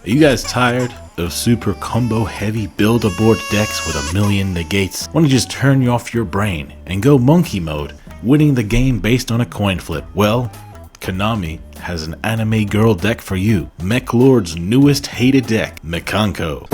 Are you guys tired of super combo heavy build a board decks with a million negates? Want to just turn you off your brain and go monkey mode, winning the game based on a coin flip? Well, Konami has an anime girl deck for you. Mech Lord's newest hated deck, Mikanko.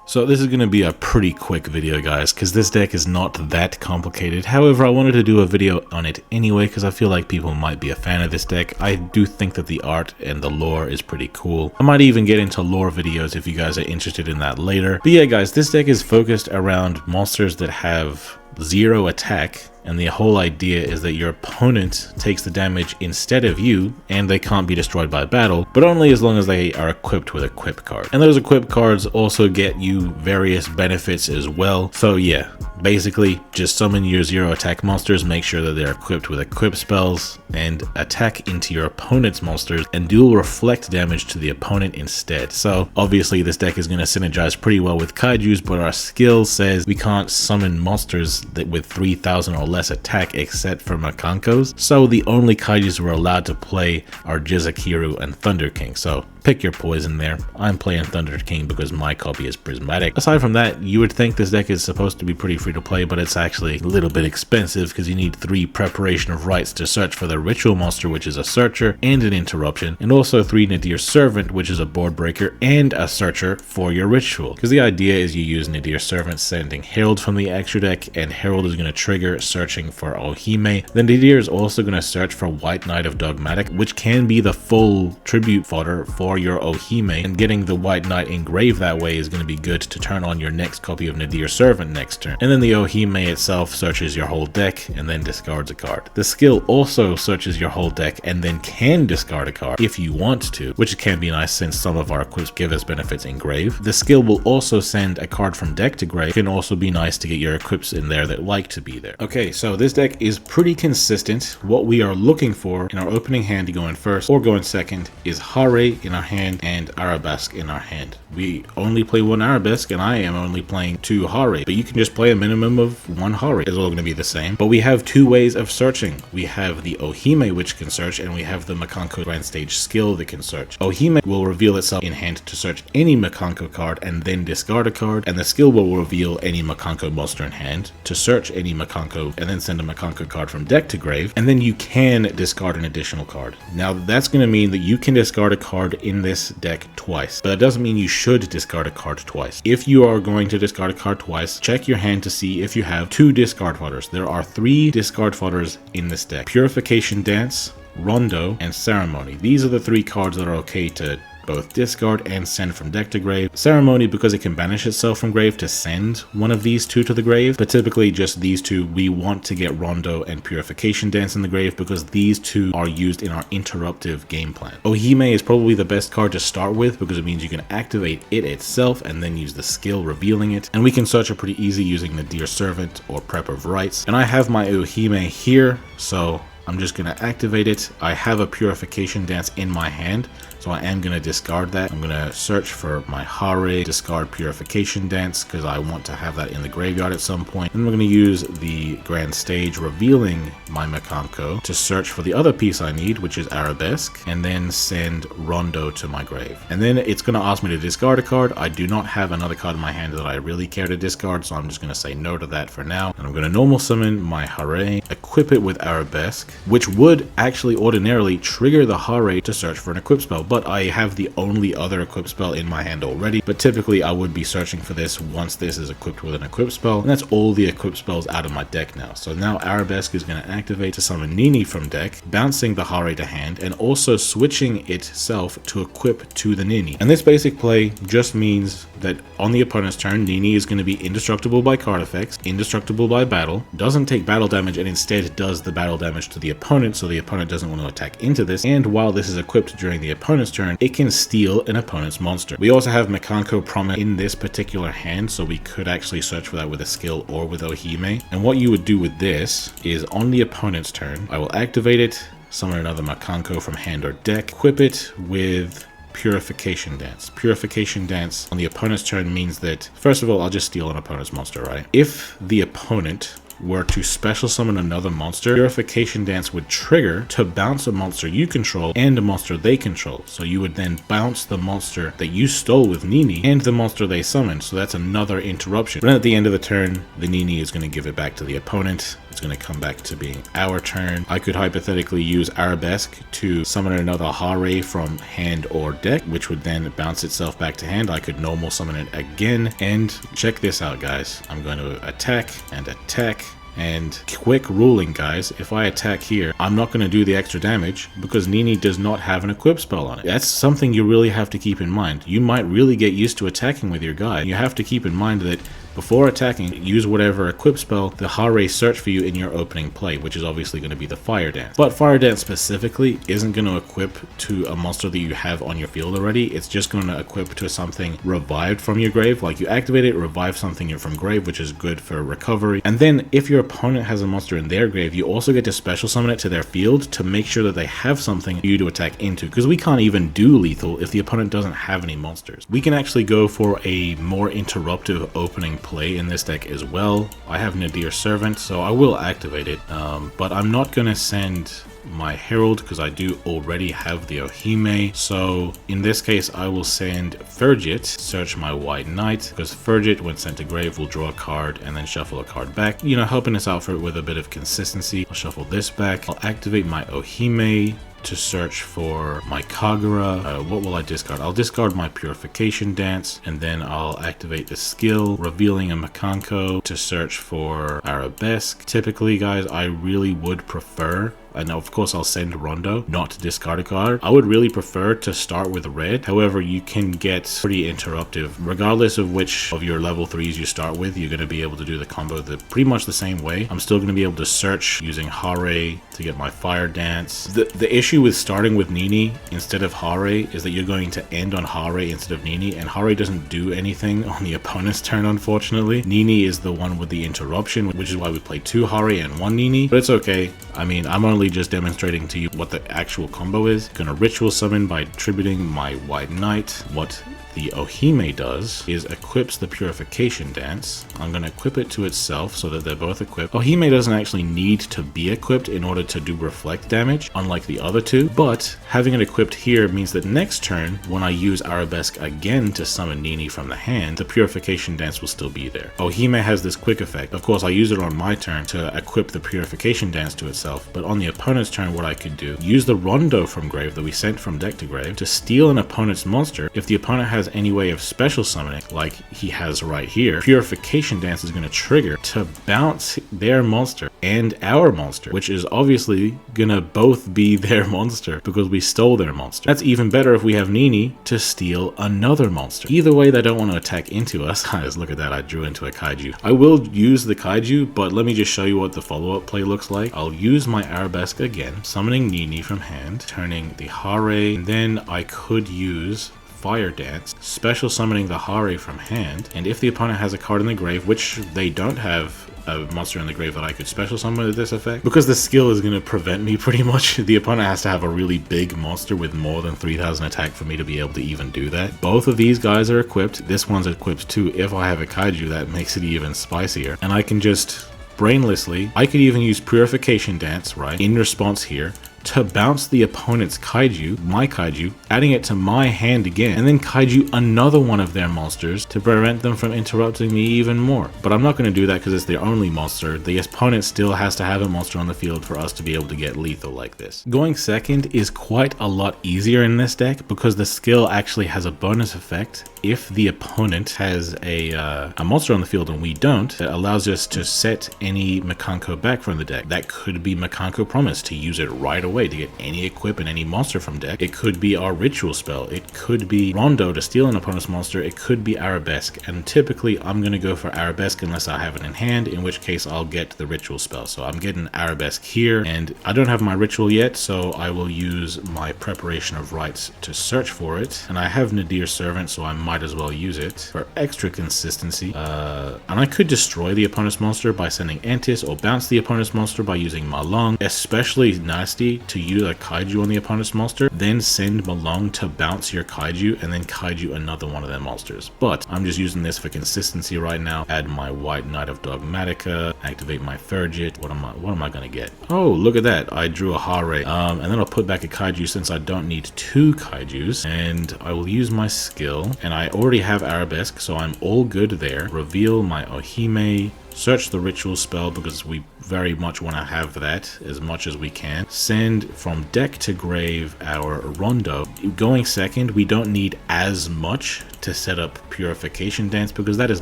So this is going to be a pretty quick video, guys, because this deck is not that complicated. However, I wanted to do a video on it anyway because I feel like people might be a fan of this deck. I do think that the art and the lore is pretty cool. I might even get into lore videos if you guys are interested in that later. But yeah, guys, this deck is focused around monsters that have 0 attack, and the whole idea is that your opponent takes the damage instead of you, and they can't be destroyed by battle, but only as long as they are equipped with equip card. And those equip cards also get you various benefits as well. So yeah, basically just summon your 0 attack monsters, make sure that they're equipped with equip spells, and attack into your opponent's monsters, and dual reflect damage to the opponent instead. So obviously this deck is going to synergize pretty well with kaijus, but our skill says we can't summon monsters that with 3000 or less attack except for Mikankos. So the only kaijus we're allowed to play are Jizakiru and Thunder King. So pick your poison there. I'm playing Thunder King because my copy is prismatic. Aside from that, you would think this deck is supposed to be pretty free to play, but it's actually a little bit expensive because you need 3 preparation of rites to search for the ritual monster, which is a searcher and an interruption, and also 3 Nadir Servant, which is a board breaker and a searcher for your ritual. Because the idea is you use Nadir Servant sending Herald from the extra deck, and Herald is going to trigger searching for Ohime. Then Nadir is also going to search for White Knight of Dogmatic, which can be the full tribute fodder for your Ohime, and getting the White Knight engraved that way is going to be good to turn on your next copy of Nadir Servant next turn. And then the Ohime itself searches your whole deck and then discards a card. The skill also searches your whole deck and then can discard a card if you want to, which can be nice since some of our equips give us benefits in grave. The skill will also send a card from deck to grave. It can also be nice to get your equips in there that like to be there. Okay, so this deck is pretty consistent. What we are looking for in our opening hand to go in first or go in second is Hare in our hand and Arabesque in our hand. We only play 1 Arabesque and I am only playing 2 Hare, but you can just play a minimum of 1 Hare. It's all going to be the same, but we have 2 ways of searching. We have the Ohime, which can search, and we have the Mikanko Grand Stage skill that can search. Ohime will reveal itself in hand to search any Mikanko card and then discard a card, and the skill will reveal any Mikanko monster in hand to search any Mikanko and then send a Mikanko card from deck to grave, and then you can discard an additional card. Now that's going to mean that you can discard a card in this deck twice, but that doesn't mean you should discard a card twice. If you are going to discard a card twice, check your hand to see if you have 2 discard fodders. There are 3 discard fodders in this deck: Purification Dance, Rondo, and Ceremony. These are the 3 cards that are okay to both discard and send from deck to grave. Ceremony because it can banish itself from grave to send one of these 2 to the grave, but typically just these 2. We want to get Rondo and Purification Dance in the grave because these 2 are used in our interruptive game plan. Ohime is probably the best card to start with because it means you can activate it itself and then use the skill revealing it, and we can search it pretty easy using the Nadir Servant or Prep of Rites. And I have my Ohime here, so I'm just going to activate it. I have a Purification Dance in my hand, so I am going to discard that. I'm going to search for my Hare, discard Purification Dance because I want to have that in the graveyard at some point. And we're going to use the Grand Stage revealing my Mikanko to search for the other piece I need, which is Arabesque, and then send Rondo to my grave. And then it's going to ask me to discard a card. I do not have another card in my hand that I really care to discard, so I'm just going to say no to that for now. And I'm going to normal summon my Hare, equip it with Arabesque, which would actually ordinarily trigger the Hare to search for an equip spell, but I have the only other equip spell in my hand already. But typically I would be searching for this once this is equipped with an equip spell, and that's all the equip spells out of my deck now. So now Arabesque is going to activate to summon Nini from deck, bouncing the Hare to hand, and also switching itself to equip to the Nini. And this basic play just means that on the opponent's turn, Nini is going to be indestructible by card effects, indestructible by battle, doesn't take battle damage, and instead does the battle damage to the opponent, so the opponent doesn't want to attack into this. And while this is equipped during the opponent's turn, it can steal an opponent's monster. We also have Mikanko Promise in this particular hand, so we could actually search for that with a skill or with Ohime. And what you would do with this is on the opponent's turn, I will activate it, summon another Mikanko from hand or deck, equip it with Purification Dance. Purification Dance on the opponent's turn means that, first of all, I'll just steal an opponent's monster, right? If the opponent were to special summon another monster, Purification Dance would trigger to bounce a monster you control and a monster they control. So you would then bounce the monster that you stole with Nini and the monster they summoned. So that's another interruption. But at the end of the turn, the Nini is going to give it back to the opponent. It's going to come back to being our turn. I could hypothetically use Arabesque to summon another Hare from hand or deck, which would then bounce itself back to hand. I could normal summon it again. And check this out, guys. I'm going to attack and attack. And quick ruling, guys, if I attack here, I'm not going to do the extra damage because Nini does not have an equip spell on it. That's something you really have to keep in mind. You might really get used to attacking with your guy. You have to keep in mind that before attacking, use whatever equip spell the Hare search for you in your opening play, which is obviously going to be the Fire Dance. But Fire Dance specifically isn't going to equip to a monster that you have on your field already. It's just going to equip to something revived from your grave. Like you activate it, revive something from grave, which is good for recovery. And then if your opponent has a monster in their grave, you also get to special summon it to their field to make sure that they have something for you to attack into. Because we can't even do lethal if the opponent doesn't have any monsters. We can actually go for a more interruptive opening play in this deck as well. I have Nadir Servant, so I will activate it, but I'm not going to send my Herald because I do already have the Ohime. So in this case, I will send Fergit, search my White Knight, because Fergit, when sent to grave, will draw a card and then shuffle a card back, you know, helping us out for with a bit of consistency. I'll shuffle this back. I'll activate my Ohime to search for my Kagura. What will I discard? I'll discard my Purification Dance, and then I'll activate the skill, revealing a Mikanko to search for Arabesque. Typically, guys, I really would prefer, and of course I'll send Rondo, not to discard a card. I would really prefer to start with red. However, you can get pretty interruptive. Regardless of which of your level 3s you start with, you're going to be able to do the combo pretty much the same way. I'm still going to be able to search using Hare to get my Fire Dance. The issue with starting with Nini instead of Hare is that you're going to end on Hare instead of Nini, and Hare doesn't do anything on the opponent's turn, unfortunately. Nini is the one with the interruption, which is why we play 2 Hare and 1 Nini, but it's okay. I mean, I'm only just demonstrating to you what the actual combo is. Gonna ritual summon by tributing my White Knight. What the Ohime does is equips the Purification Dance. I'm going to equip it to itself so that they're both equipped. Ohime doesn't actually need to be equipped in order to do reflect damage, unlike the other two, but having it equipped here means that next turn, when I use Arabesque again to summon Nini from the hand, the Purification Dance will still be there. Ohime has this quick effect. Of course, I use it on my turn to equip the Purification Dance to itself, but on the opponent's turn, what I could do, use the Rondo from grave that we sent from deck to grave to steal an opponent's monster. If the opponent has any way of special summoning, like he has right here, Purification Dance is going to trigger to bounce their monster and our monster, which is obviously going to both be their monster because we stole their monster. That's even better if we have Nini to steal another monster. Either way, they don't want to attack into us. Guys, look at that. I drew into a Kaiju. I will use the Kaiju, but let me just show you what the follow-up play looks like. I'll use my Arabesque again, summoning Nini from hand, turning the Hare, and then I could use Fire Dance, special summoning the Hare from hand, and if the opponent has a card in the grave, which they don't have a monster in the grave that I could special summon with this effect, because the skill is going to prevent me pretty much. The opponent has to have a really big monster with more than 3000 attack for me to be able to even do that. Both of these guys are equipped. This one's equipped too. If I have a Kaiju, that makes it even spicier, and I can just brainlessly, I could even use Purification Dance, right, in response here, to bounce the opponent's Kaiju, my Kaiju, adding it to my hand again, and then Kaiju another one of their monsters to prevent them from interrupting me even more. But I'm not going to do that because it's their only monster. The opponent still has to have a monster on the field for us to be able to get lethal like this. Going second is quite a lot easier in this deck because the skill actually has a bonus effect. If the opponent has a monster on the field and we don't, it allows us to set any Mikanko back from the deck. That could be Mikanko Promise, to use it right away to get any equip and any monster from deck. It could be our ritual spell. It could be Rondo to steal an opponent's monster. It could be Arabesque, and typically I'm going to go for Arabesque unless I have it in hand, in which case I'll get the ritual spell. So I'm getting Arabesque here, and I don't have my ritual yet, so I will use my Preparation of Rites to search for it, and I have Nadir Servant, so I might as well use it for extra consistency. And I could destroy the opponent's monster by sending Antis, or bounce the opponent's monster by using Malung. Especially nasty to use a kaiju on the opponent's monster, then send Malong to bounce your kaiju and then kaiju another one of their monsters. But I'm just using this for consistency right now. Add my White Knight of Dogmatica, activate my Thurgit. What am I gonna get? Oh, look at that. I drew a Hare. And then I'll put back a kaiju since I don't need 2 kaijus. And I will use my skill. And I already have Arabesque, so I'm all good there. Reveal my Ohime. Search the ritual spell because we very much want to have that as much as we can. Send from deck to grave our Rondo. Going second, we don't need as much to set up Purification Dance because that is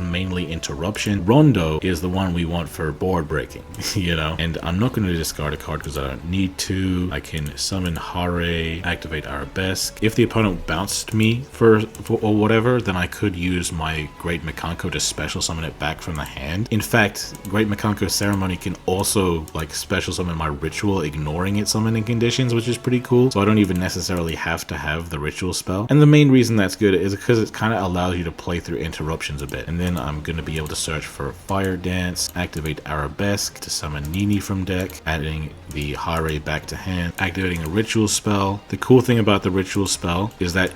mainly interruption. Rondo is the one we want for board breaking, you know? And I'm not going to discard a card because I don't need to. I can summon Hare, activate Arabesque. If the opponent bounced me for or whatever, then I could use my Great Mikanko to special summon it back from the hand. In fact, Great Mikanko Ceremony can also like special summon my ritual, ignoring its summoning conditions, which is pretty cool. So I don't even necessarily have to have the ritual spell. And the main reason that's good is because it kind of allows you to play through interruptions a bit. And then I'm going to be able to search for Fire Dance, activate Arabesque to summon Nini from deck, adding the Hare back to hand, activating a ritual spell. The cool thing about the ritual spell is that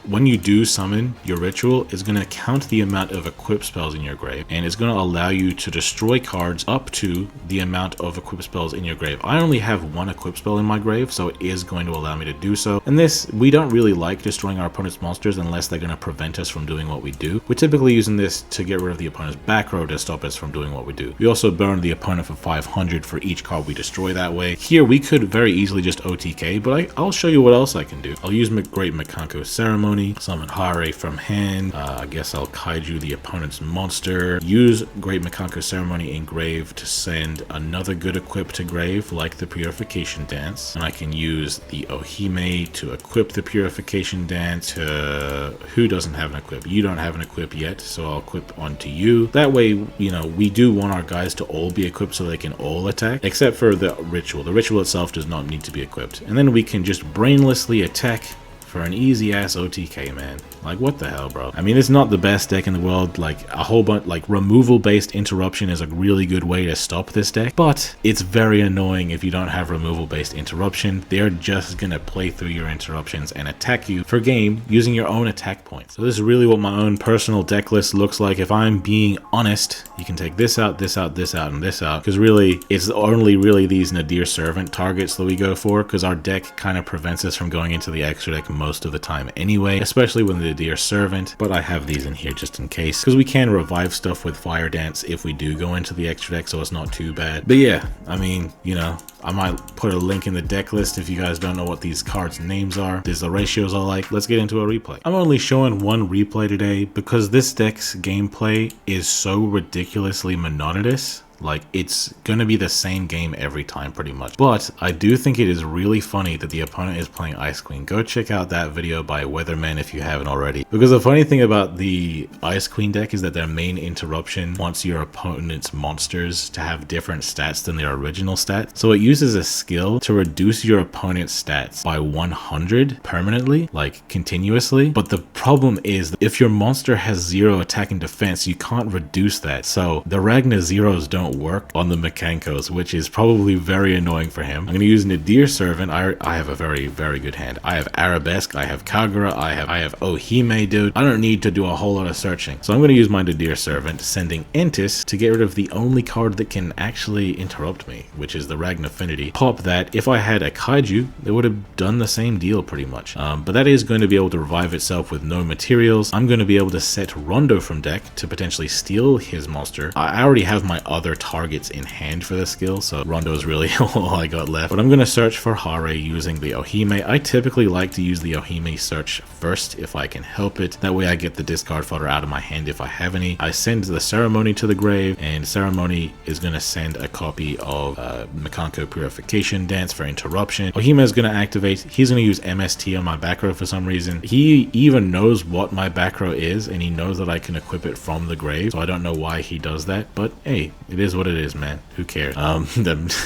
when you do summon your ritual, it's going to count the amount of equip spells in your grave, and it's going to allow you to destroy cards up to the amount of equip spells in your grave. I only have 1 equip spell in my grave, so it is going to allow me to do so. And this, we don't really like destroying our opponent's monsters unless they're going to prevent us from doing what we do. We're typically using this to get rid of the opponent's back row to stop us from doing what we do. We also burn the opponent for 500 for each card we destroy that way. Here, we could very easily just OTK, but I'll show you what else I can do. I'll use Great Mikanko Ceremony, summon Hare from hand. I guess I'll kaiju the opponent's monster. Use Great Mikanko Ceremony in grave to send another good equip to grave, like the Purification Dance. And I can use the Ohime to equip the Purification Dance. Who doesn't have an equip? You don't have an equip yet, so I'll equip onto you. That way, you know, we do want our guys to all be equipped so they can all attack, except for the ritual. The ritual itself does not need to be equipped. And then we can just brainlessly attack for an easy ass OTK, man. Like, what the hell, bro? I mean, it's not the best deck in the world. Like, a whole bunch, like, removal based interruption is a really good way to stop this deck, but it's very annoying if you don't have removal based interruption. They're just gonna play through your interruptions and attack you for game using your own attack points. So this is really what my own personal deck list looks like. If I'm being honest, you can take this out, this out, this out, and this out, because really it's only really these Nadir Servant targets that we go for, because our deck kind of prevents us from going into the extra deck most of the time anyway, especially when the Nadir Servant. But I have these in here just in case, because we can revive stuff with Fire Dance if we do go into the extra deck, so it's not too bad. But yeah, I mean, you know, I might put a link in the deck list if you guys don't know what these cards' names are. There's the ratios I like. Let's get into a replay. I'm only showing 1 replay today because this deck's gameplay is so ridiculously monotonous. Like, it's gonna be the same game every time pretty much. But I do think it is really funny that the opponent is playing Ice Queen. Go check out that video by Weatherman if you haven't already. Because the funny thing about the Ice Queen deck is that their main interruption wants your opponent's monsters to have different stats than their original stats. So it uses a skill to reduce your opponent's stats by 100 permanently, like continuously. But the problem is, if your monster has 0 attack and defense, you can't reduce that. So the Ragnar zeros don't work on the Mikankos, which is probably very annoying for him. I'm going to use Nadir Servant. I have a very, very good hand. I have Arabesque, I have Kagura, I have Ohime, dude. I don't need to do a whole lot of searching. So I'm going to use my Nadir Servant, sending Entis to get rid of the only card that can actually interrupt me, which is the Ragnarfinity. Pop that. If I had a Kaiju, it would have done the same deal pretty much. But that is going to be able to revive itself with no materials. I'm going to be able to set Rondo from deck to potentially steal his monster. I already have my other targets in hand for the skill, so Rondo is really all I got left. But I'm going to search for Hare using the Ohime. I typically like to use the Ohime search first if I can help it. That way I get the discard fodder out of my hand if I have any. I send the Ceremony to the grave, and Ceremony is going to send a copy of Mikanko Purification Dance for interruption. Ohime is going to activate. He's going to use MST on my back row for some reason. He even knows what my back row is, and he knows that I can equip it from the grave, so I don't know why he does that, but hey, it is what it is, man. Who cares? I'm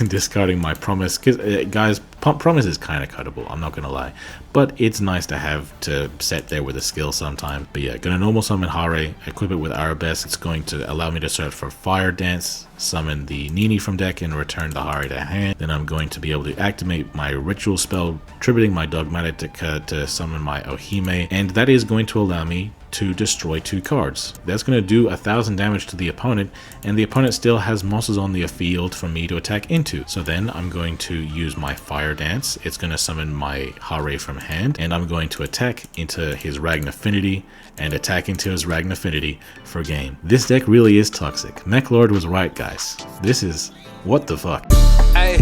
discarding my promise, because guys, Promise is kind of cuttable, I'm not gonna lie, but it's nice to have to set there with a skill sometimes. But yeah, gonna normal summon Hare, equip it with Arabesque. It's going to allow me to search for Fire Dance, summon the Nini from deck, and return the Hare to hand. Then I'm going to be able to activate my ritual spell, tributing my Dogmatic to summon my Ohime, and that is going to allow me to destroy 2 cards. That's going to do 1000 damage to the opponent, and the opponent still has monsters on the field for me to attack into. So then I'm going to use my Fire Dance. It's going to summon my Hare from hand, and I'm going to attack into his Ragnaffinity and attack into his Ragnaffinity for game. This deck really is toxic. Mech Lord was right, guys. This is what the fuck. Hey,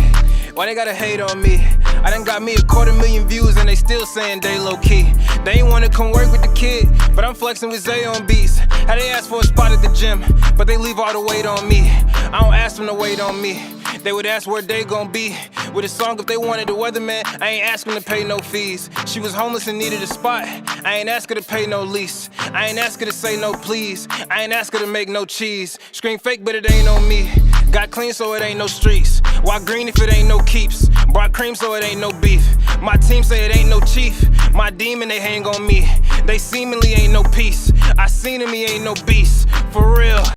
why they gotta hate on me? I done got me 250,000 views and they still saying they low key. They ain't wanna come work with the kid, but I'm flexing with Zay on beats. How they ask for a spot at the gym, but they leave all the weight on me. I don't ask them to wait on me. They would ask where they gon' be with a song if they wanted the Weatherman. I ain't ask them to pay no fees. She was homeless and needed a spot. I ain't ask her to pay no lease. I ain't ask her to say no please. I ain't ask her to make no cheese. Scream fake, but it ain't on me. Got clean, so it ain't no streets. Why green if it ain't no keeps? Brought cream, so it ain't no beef. My team say it ain't no chief. My demon, they hang on me. They seemingly ain't no peace. I seen him, he ain't no beast. For real.